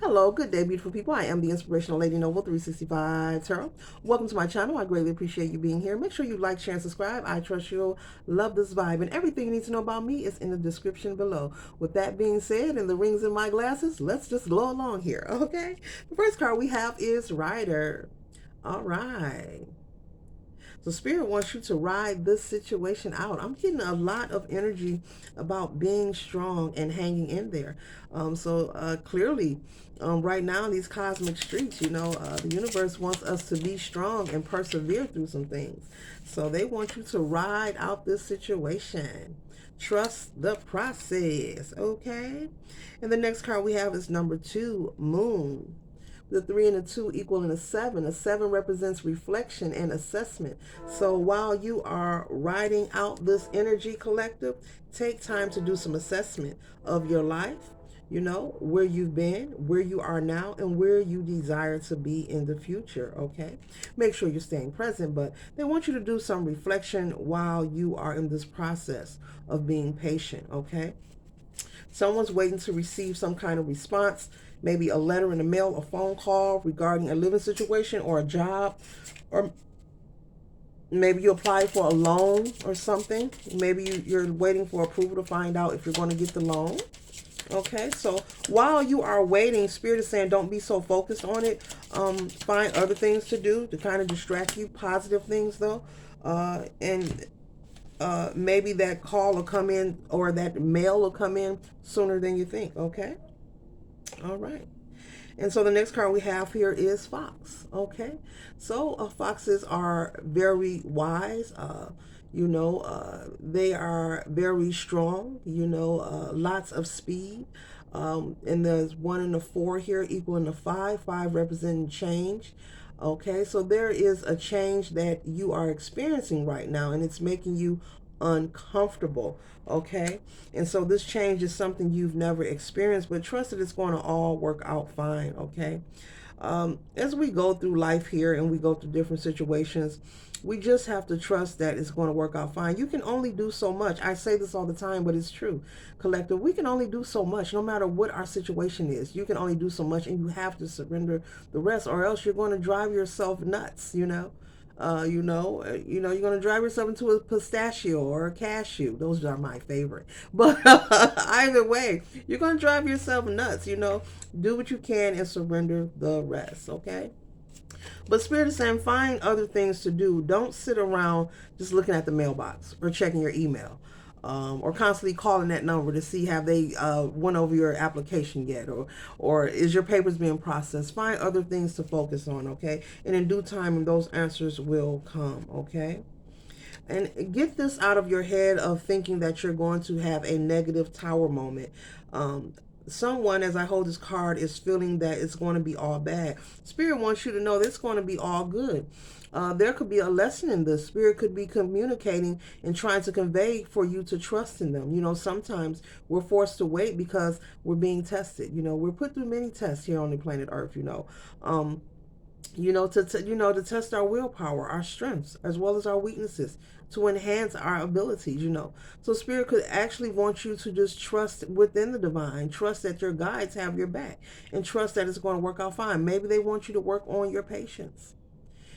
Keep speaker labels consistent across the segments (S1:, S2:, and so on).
S1: Hello, good day, beautiful people. I am the Inspirational Lady Noble 365 Tarot. Welcome to my channel. I greatly appreciate you being here. Make sure you like, share, and subscribe. I trust you'll love this vibe, and everything you need to know about me is in the description below. With that being said, and the rings in my glasses, let's just go along here, okay? The first card we have is Rider. All right. So Spirit wants you to ride this situation out. I'm getting a lot of energy about being strong and hanging in there. Clearly, right now in these cosmic streets, the universe wants us to be strong and persevere through some things. So they want you to ride out this situation. Trust the process, okay? And the next card we have is number 2, Moon. The 3 and the 2 equaling a 7. A 7 represents reflection and assessment. So while you are writing out this energy collective, take time to do some assessment of your life, where you've been, where you are now, and where you desire to be in the future, okay? Make sure you're staying present, but they want you to do some reflection while you are in this process of being patient, okay? Someone's waiting to receive some kind of response, maybe a letter in the mail, a phone call regarding a living situation or a job, or maybe you apply for a loan or something. Maybe you're waiting for approval to find out if you're going to get the loan. Okay, so while you are waiting, Spirit is saying don't be so focused on it. Find other things to do to kind of distract you, positive things though. And maybe that call will come in or that mail will come in sooner than you think, okay? All right. And so the next card we have here is Fox, okay? So foxes are very wise. They are very strong, lots of speed. And there's 1 and a 4 here equaling a 5, 5 representing change. Okay, so there is a change that you are experiencing right now, and it's making you uncomfortable. Okay, and so this change is something you've never experienced, but trust that it's going to all work out fine. Okay, as we go through life here and we go through different situations, we just have to trust that it's going to work out fine. You can only do so much. I say this all the time, but it's true. Collective, we can only do so much no matter what our situation is. You can only do so much, and you have to surrender the rest, or else you're going to drive yourself nuts, you're going to drive yourself into a pistachio or a cashew. Those are my favorite. But either way, you're going to drive yourself nuts, Do what you can and surrender the rest, okay? But Spirit is saying find other things to do. Don't sit around just looking at the mailbox or checking your email. Or constantly calling that number to see have they went over your application yet, or is your papers being processed. Find other things to focus on, okay? And in due time, those answers will come, okay? And get this out of your head of thinking that you're going to have a negative tower moment. Someone, as I hold this card, is feeling that it's going to be all bad. Spirit wants you to know that it's going to be all good. There could be a lesson in this. Spirit could be communicating and trying to convey for you to trust in them. Sometimes we're forced to wait because we're being tested. We're put through many tests here on the planet Earth. To test our willpower, our strengths, as well as our weaknesses, to enhance our abilities. So Spirit could actually want you to just trust within the divine, trust that your guides have your back, and trust that it's going to work out fine. Maybe they want you to work on your patience.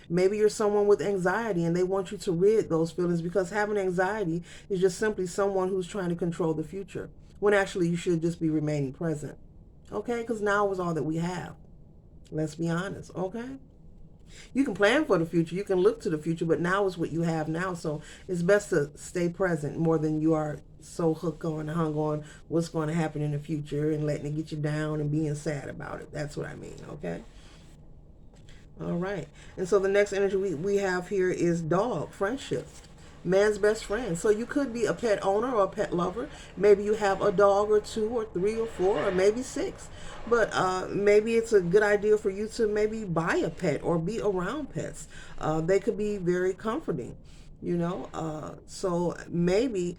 S1: Maybe you're someone with anxiety and they want you to rid those feelings, because having anxiety is just simply someone who's trying to control the future, when actually you should just be remaining present. Okay? Because now is all that we have. Let's be honest, okay? You can plan for the future, you can look to the future, but now is what you have now. So it's best to stay present more than you are so hooked on and hung on what's going to happen in the future and letting it get you down and being sad about it. That's what I mean, okay? All right. And so the next energy we have here is dog, friendship. Man's best friend. So you could be a pet owner or a pet lover. Maybe you have a dog or 2 or 3 or 4 or maybe 6. But maybe it's a good idea for you to maybe buy a pet or be around pets. They could be very comforting. So maybe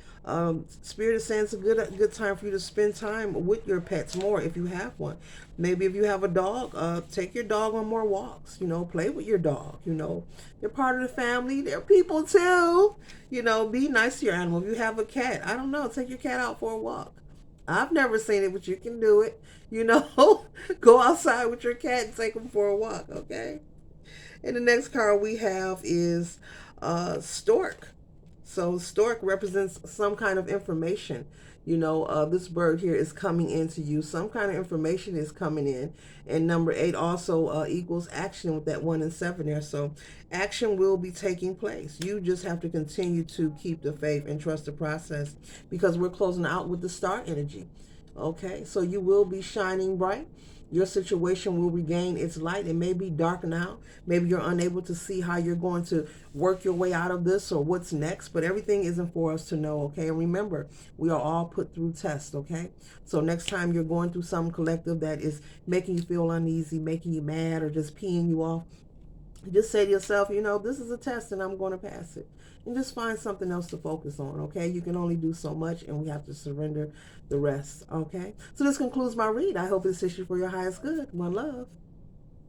S1: Spirit is saying it's a good time for you to spend time with your pets more if you have one. Maybe if you have a dog, take your dog on more walks. Play with your dog. They're part of the family. They're people too. Be nice to your animal. If you have a cat, I don't know, take your cat out for a walk. I've never seen it, but you can do it. You know, go outside with your cat and take them for a walk, okay? And the next card we have is Stork. So stork represents some kind of information. This bird here is coming into you. Some kind of information is coming in. And number 8 also equals action with that 1 and 7 there. So action will be taking place. You just have to continue to keep the faith and trust the process, because we're closing out with the star energy. Okay, so you will be shining bright. Your situation will regain its light. It may be dark now. Maybe you're unable to see how you're going to work your way out of this or what's next, but everything isn't for us to know, okay? And remember, we are all put through tests, okay? So next time you're going through some collective that is making you feel uneasy, making you mad, or just peeing you off, just say to yourself, this is a test and I'm going to pass it. And just find something else to focus on, okay? You can only do so much, and we have to surrender the rest, okay? So this concludes my read. I hope it assists you for your highest good. One love.